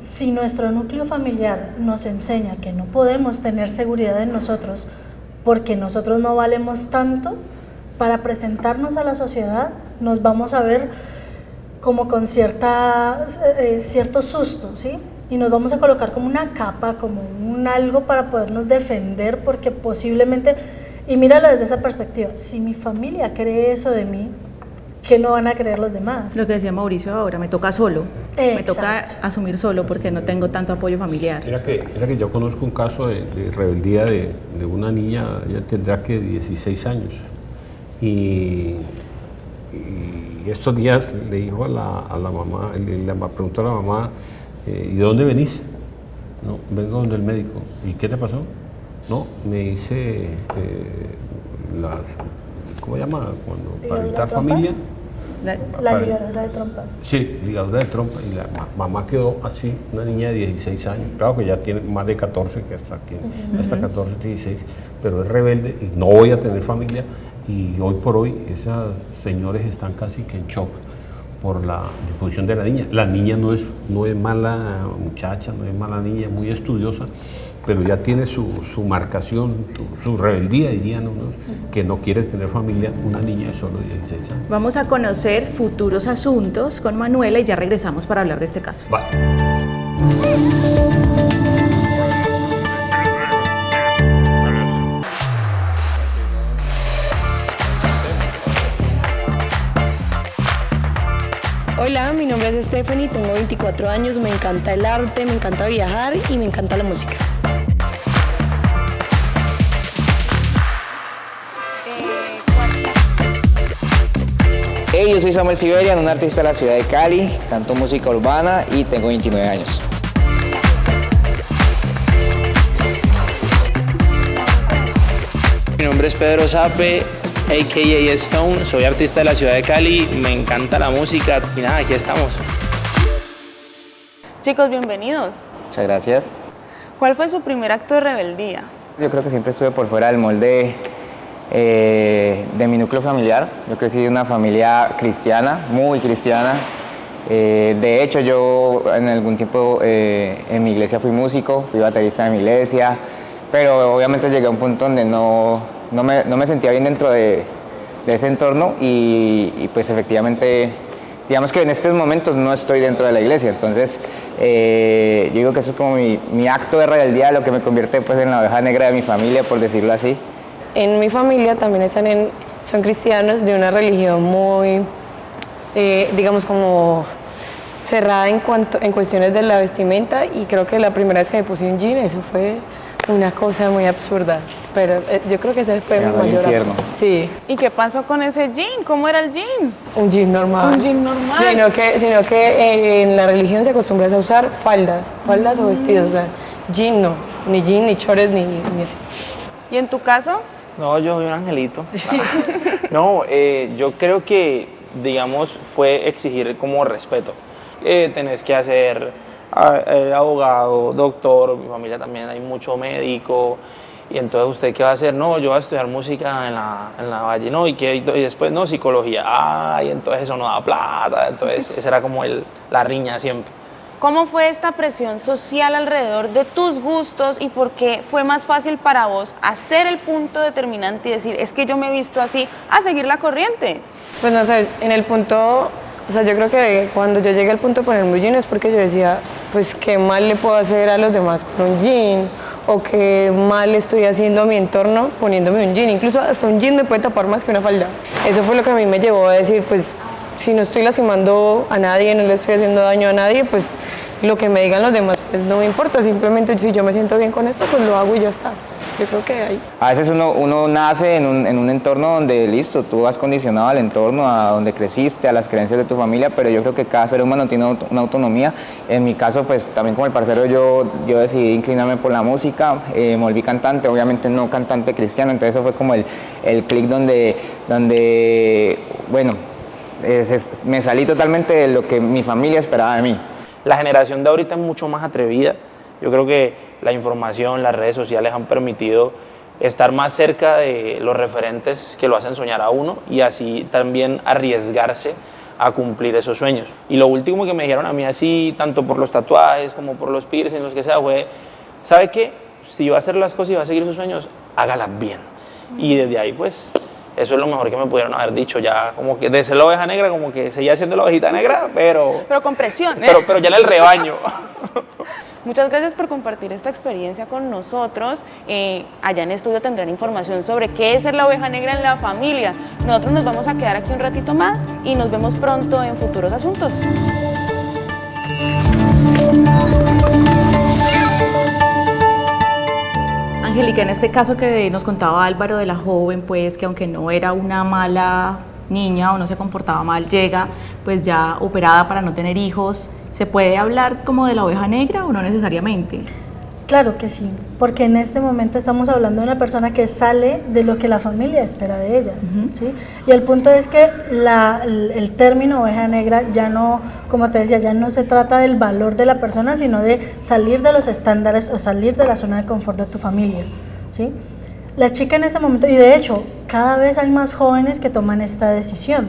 Si nuestro núcleo familiar nos enseña que no podemos tener seguridad en nosotros porque nosotros no valemos tanto, para presentarnos a la sociedad nos vamos a ver como con cierto susto, ¿sí? Y nos vamos a colocar como una capa, como un algo para podernos defender, porque posiblemente, y míralo desde esa perspectiva, si mi familia cree eso de mí, ¿qué no van a creer los demás? Lo que decía Mauricio ahora, me toca solo, me Exacto. toca asumir solo porque no tengo tanto apoyo familiar. Mira que yo conozco un caso de rebeldía de una niña, ella tendrá que 16 años, y estos días le dijo a la mamá, le preguntó a la mamá, ¿y de dónde venís? No, vengo donde el médico. ¿Y qué te pasó? No, me hice ¿cómo se llama? Para evitar familia. La ligadura de trompas. Sí, ligadura de trompa. Y la mamá quedó así, una niña de 16 años. Claro que ya tiene más de 14, que hasta 14, 16, pero es rebelde y no voy a tener familia. Y hoy por hoy, esos señores están casi que en shock por la disposición de la niña. La niña no es mala muchacha, no es mala niña, es muy estudiosa, pero ya tiene su marcación, su rebeldía, dirían unos, que no quiere tener familia, una niña de solo 16 años. Vamos a conocer futuros asuntos con Manuela y ya regresamos para hablar de este caso. Vale. Hola, mi nombre es Stephanie, tengo 24 años, me encanta el arte, me encanta viajar y me encanta la música. Hey, yo soy Samuel Siberian, un artista de la ciudad de Cali, canto música urbana y tengo 29 años. Mi nombre es Pedro Sape, a.k.a. Stone, soy artista de la ciudad de Cali, me encanta la música y nada, aquí estamos. Chicos, bienvenidos. Muchas gracias. ¿Cuál fue su primer acto de rebeldía? Yo creo que siempre estuve por fuera del molde de mi núcleo familiar. Yo crecí en una familia cristiana, muy cristiana. De hecho, yo en algún tiempo en mi iglesia fui músico, fui baterista de mi iglesia, pero obviamente llegué a un punto donde no me sentía bien dentro de ese entorno y pues efectivamente, digamos que en estos momentos no estoy dentro de la iglesia, entonces yo digo que eso es como mi acto de rebeldía, lo que me convierte pues en la oveja negra de mi familia, por decirlo así. En mi familia también son cristianos de una religión muy, digamos, como cerrada en cuestiones de la vestimenta, y creo que la primera vez que me puse un jean, eso fue una cosa muy absurda, pero yo creo que ese fue mi mayor infierno. Sí. ¿Y qué pasó con ese jean? ¿Cómo era el jean? Un jean normal. Un jean normal. Sino que en la religión se acostumbra a usar faldas o vestidos, o sea, jean no, ni jean, ni chores, ni así. ¿Y en tu caso? No, yo soy un angelito. No, yo creo que, digamos, fue exigir como respeto. Tenés que hacer abogado, doctor, mi familia también hay mucho médico, y entonces ¿usted qué va a hacer? No, yo voy a estudiar música en la Valle, no, y después no, psicología, y entonces eso no da plata, entonces esa era como la riña siempre. ¿Cómo fue esta presión social alrededor de tus gustos y por qué fue más fácil para vos hacer el punto determinante y decir, es que yo me he visto así, a seguir la corriente? Pues no sé, en el punto, o sea, yo creo que cuando yo llegué al punto de ponerme un jean es porque yo decía, pues qué mal le puedo hacer a los demás con un jean, o qué mal le estoy haciendo a mi entorno poniéndome un jean, incluso hasta un jean me puede tapar más que una falda. Eso fue lo que a mí me llevó a decir, pues si no estoy lastimando a nadie, no le estoy haciendo daño a nadie, pues lo que me digan los demás pues no me importa, simplemente si yo me siento bien con esto, pues lo hago y ya está. Yo creo que ahí. A veces uno nace en un entorno donde, listo, tú has condicionado al entorno, a donde creciste, a las creencias de tu familia, pero yo creo que cada ser humano tiene una autonomía. En mi caso, pues también como el parcero, yo decidí inclinarme por la música, me volví cantante, obviamente no cantante cristiano, entonces eso fue como el clic donde bueno, me salí totalmente de lo que mi familia esperaba de mí. La generación de ahorita es mucho más atrevida. Yo creo que la información, las redes sociales han permitido estar más cerca de los referentes que lo hacen soñar a uno y así también arriesgarse a cumplir esos sueños. Y lo último que me dijeron a mí así, tanto por los tatuajes como por los piercings, los que sea, fue, ¿sabe qué? Si va a hacer las cosas y va a seguir sus sueños, hágalas bien. Y desde ahí, pues, eso es lo mejor que me pudieron haber dicho, ya como que de ser la oveja negra, como que seguía siendo la ovejita negra, pero con presión. Pero ya en el rebaño. Muchas gracias por compartir esta experiencia con nosotros. Allá en estudio tendrán información sobre qué es ser la oveja negra en la familia. Nosotros nos vamos a quedar aquí un ratito más y nos vemos pronto en futuros asuntos. Angélica, en este caso que nos contaba Álvaro de la joven, pues que aunque no era una mala niña o no se comportaba mal, llega pues ya operada para no tener hijos, ¿se puede hablar como de la oveja negra o no necesariamente? Claro que sí, porque en este momento estamos hablando de una persona que sale de lo que la familia espera de ella, ¿sí? Y el punto es que el término oveja negra ya no, como te decía, ya no se trata del valor de la persona, sino de salir de los estándares o salir de la zona de confort de tu familia, ¿sí? La chica en este momento, y de hecho, cada vez hay más jóvenes que toman esta decisión,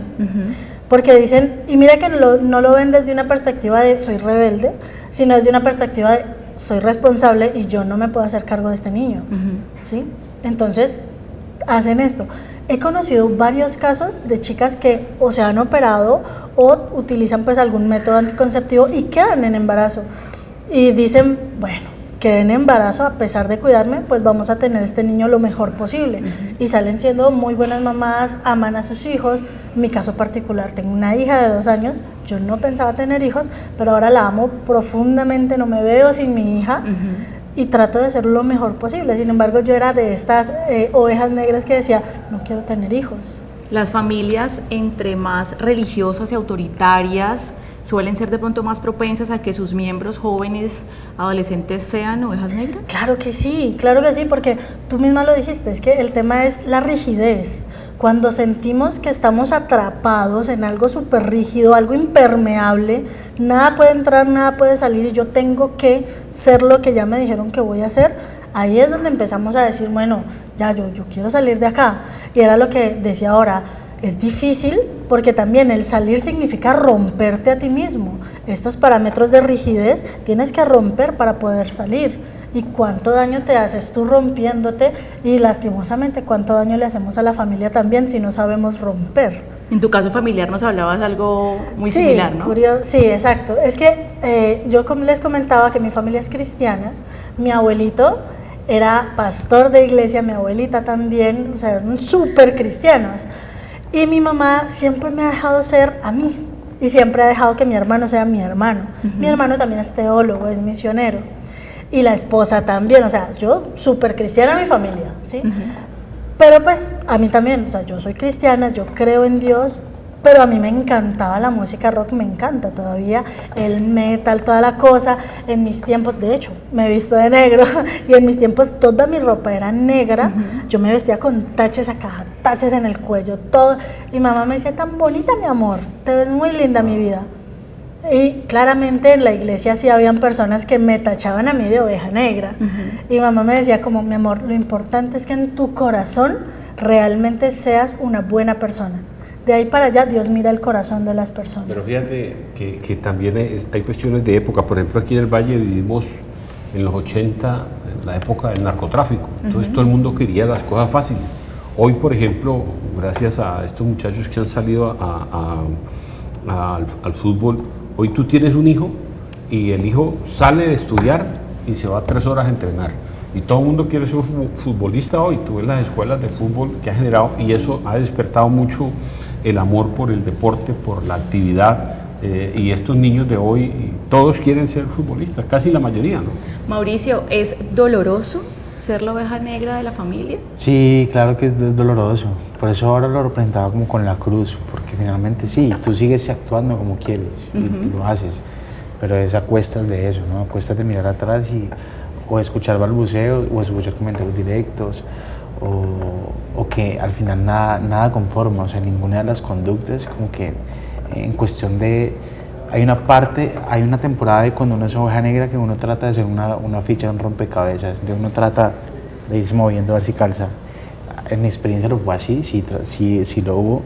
porque dicen, y mira que no lo ven desde una perspectiva de soy rebelde, sino desde una perspectiva de soy responsable y yo no me puedo hacer cargo de este niño, ¿sí? Entonces, hacen esto. He conocido varios casos de chicas que o se han operado o utilizan pues algún método anticonceptivo y quedan en embarazo. Y dicen, bueno, quedé en embarazo, a pesar de cuidarme, pues vamos a tener este niño lo mejor posible. Y salen siendo muy buenas mamás, aman a sus hijos. En mi caso particular, tengo una hija de 2 años, yo no pensaba tener hijos, pero ahora la amo profundamente, no me veo sin mi hija y trato de hacer lo mejor posible. Sin embargo, yo era de estas ovejas negras que decía, no quiero tener hijos. Las familias entre más religiosas y autoritarias suelen ser de pronto más propensas a que sus miembros jóvenes, adolescentes, sean ovejas negras. Claro que sí, porque tú misma lo dijiste, es que el tema es la rigidez. Cuando sentimos que estamos atrapados en algo súper rígido, algo impermeable, nada puede entrar, nada puede salir y yo tengo que ser lo que ya me dijeron que voy a hacer, ahí es donde empezamos a decir, bueno, ya yo quiero salir de acá. Y era lo que decía ahora, es difícil porque también el salir significa romperte a ti mismo. Estos parámetros de rigidez tienes que romper para poder salir. ¿Y cuánto daño te haces tú rompiéndote? Y lastimosamente, ¿cuánto daño le hacemos a la familia también si no sabemos romper? En tu caso familiar nos hablabas algo muy similar, ¿no? Sí, exacto. Es que yo les comentaba que mi familia es cristiana, mi abuelito era pastor de iglesia, mi abuelita también, o sea, eran súper cristianos. Y mi mamá siempre me ha dejado ser a mí y siempre ha dejado que mi hermano sea mi hermano. Mi hermano también es teólogo, es misionero. Y la esposa también, o sea, yo súper cristiana mi familia, ¿sí? Pero pues a mí también, o sea, yo soy cristiana, yo creo en Dios, pero a mí me encantaba la música rock, me encanta todavía, el metal, toda la cosa. En mis tiempos, de hecho, me he visto de negro y en mis tiempos toda mi ropa era negra, yo me vestía con taches acá, taches en el cuello, todo. Y mamá me decía, tan bonita mi amor, te ves muy linda mi vida. Y claramente en la iglesia sí habían personas que me tachaban a mí de oveja negra. Y mamá me decía como, mi amor, lo importante es que en tu corazón realmente seas una buena persona. De ahí para allá Dios mira el corazón de las personas. Pero fíjate que también hay cuestiones de época. Por ejemplo, aquí en el Valle vivimos en los 80, en la época del narcotráfico. Entonces todo el mundo quería las cosas fáciles. Hoy, por ejemplo, gracias a estos muchachos que han salido al fútbol, hoy tú tienes un hijo y el hijo sale de estudiar y se va 3 horas a entrenar. Y todo el mundo quiere ser futbolista hoy. Tú ves las escuelas de fútbol que ha generado y eso ha despertado mucho el amor por el deporte, por la actividad. Y estos niños de hoy, todos quieren ser futbolistas, casi la mayoría, ¿no? Mauricio, ¿es doloroso ser la oveja negra de la familia? Sí, claro que es doloroso. Por eso ahora lo representaba como con la cruz, porque finalmente sí, tú sigues actuando como quieres y lo haces, pero es a cuestas de eso, ¿no? A cuestas de mirar atrás o escuchar balbuceos o escuchar comentarios directos o que al final nada conforma, o sea, ninguna de las conductas, como que en cuestión de... Hay una temporada de cuando uno es oveja negra que uno trata de ser una ficha de un rompecabezas, de uno trata de irse moviendo a ver si calza. En mi experiencia lo fue así, sí lo hubo.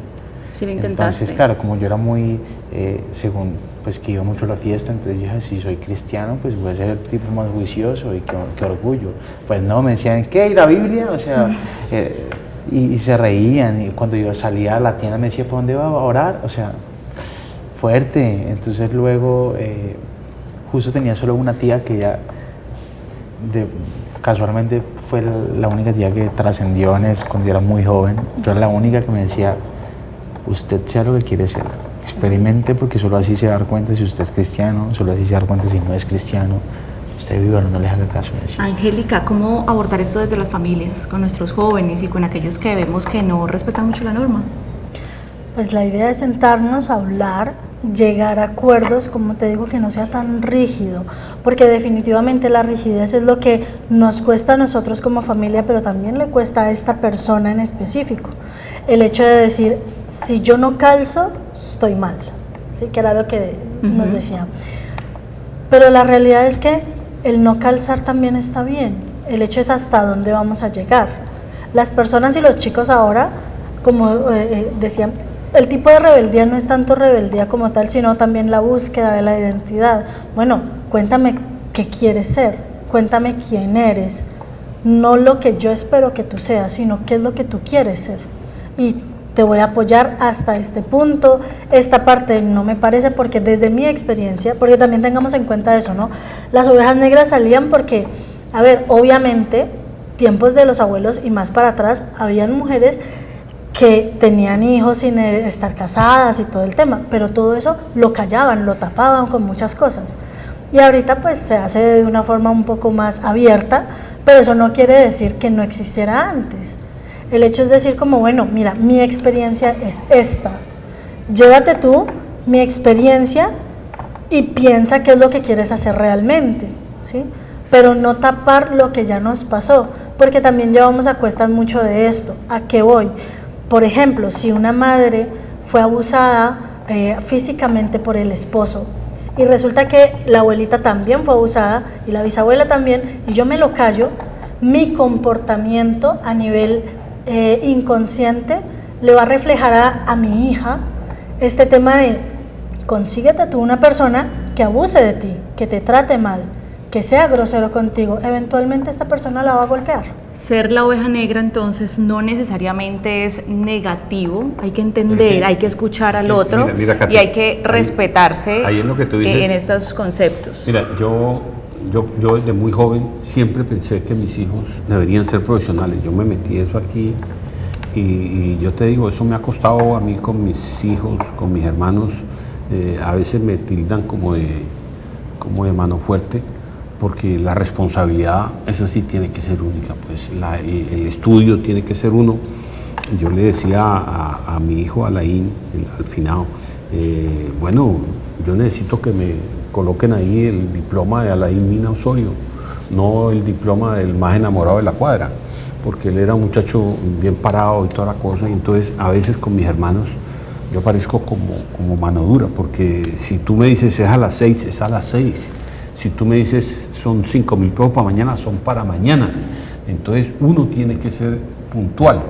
Sí lo intentaste. Entonces, claro, como yo era muy, según, pues que iba mucho a la fiesta, entonces dije, si soy cristiano, pues voy a ser el tipo más juicioso y qué orgullo. Pues no, me decían, ¿qué? ¿Y la Biblia? O sea, y se reían, y cuando yo salía a la tienda me decía, ¿por dónde va a orar? O sea, fuerte. Entonces luego justo tenía solo una tía que ya casualmente fue la única tía que trascendió cuando era muy joven, pero era la única que me decía, usted sea lo que quiere ser, experimente porque solo así se va a dar cuenta si usted es cristiano, solo así se va a dar cuenta si no es cristiano, usted vive, no le haga caso. Angélica, ¿cómo abordar esto desde las familias, con nuestros jóvenes y con aquellos que vemos que no respetan mucho la norma? Pues la idea es sentarnos a hablar, llegar a acuerdos, como te digo, que no sea tan rígido, porque definitivamente la rigidez es lo que nos cuesta a nosotros como familia, pero también le cuesta a esta persona en específico. El hecho de decir, si yo no calzo, estoy mal, ¿sí? Que era lo que nos decía. Pero la realidad es que el no calzar también está bien. El hecho es hasta dónde vamos a llegar. Las personas y los chicos ahora, como decían, el tipo de rebeldía no es tanto rebeldía como tal, sino también la búsqueda de la identidad. Bueno, cuéntame qué quieres ser, cuéntame quién eres, no lo que yo espero que tú seas, sino qué es lo que tú quieres ser. Y te voy a apoyar hasta este punto, esta parte no me parece, porque desde mi experiencia, porque también tengamos en cuenta eso, ¿no? Las ovejas negras salían porque, a ver, obviamente, tiempos de los abuelos y más para atrás, habían mujeres que tenían hijos sin estar casadas y todo el tema, pero todo eso lo callaban, lo tapaban con muchas cosas. Y ahorita pues se hace de una forma un poco más abierta, pero eso no quiere decir que no existiera antes. El hecho es decir como, bueno, mira, mi experiencia es esta, llévate tú mi experiencia y piensa qué es lo que quieres hacer realmente, ¿sí? Pero no tapar lo que ya nos pasó, porque también llevamos a cuestas mucho de esto. ¿A qué voy? Por ejemplo, si una madre fue abusada físicamente por el esposo y resulta que la abuelita también fue abusada y la bisabuela también, y yo me lo callo, mi comportamiento a nivel inconsciente le va a reflejar a mi hija este tema de consíguete tú una persona que abuse de ti, que te trate mal, que sea grosero contigo, eventualmente esta persona la va a golpear. Ser la oveja negra entonces no necesariamente es negativo, hay que entender, hay que escuchar al otro mira, Katy, y hay que respetarse ahí es lo que tú dices, en estos conceptos. Mira, yo desde muy joven siempre pensé que mis hijos deberían ser profesionales. Yo me metí eso aquí y yo te digo, eso me ha costado a mí con mis hijos, con mis hermanos. A veces me tildan como de mano fuerte, porque la responsabilidad, eso sí tiene que ser única, pues el estudio tiene que ser uno. Yo le decía a mi hijo Alain, al final, bueno, yo necesito que me coloquen ahí el diploma de Alain Mina Osorio, no el diploma del más enamorado de la cuadra, porque él era un muchacho bien parado y toda la cosa, y entonces a veces con mis hermanos yo parezco como mano dura, porque si tú me dices es a las 6, es a las 6. Si tú me dices son 5.000 pesos para mañana, son para mañana. Entonces uno tiene que ser puntual.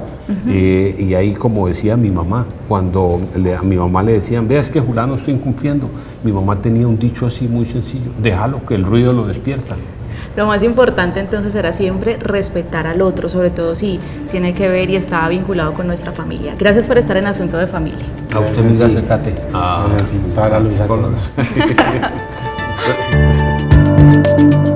Y ahí, como decía mi mamá, cuando a mi mamá le decían, vea, es que Julano está incumpliendo, mi mamá tenía un dicho así muy sencillo: déjalo, que el ruido lo despierta. Lo más importante entonces será siempre respetar al otro, sobre todo si tiene que ver y está vinculado con nuestra familia. Gracias por estar en Asunto de Familia. A usted, muchas gracias, Kate. Para los psicólogos. Thank you.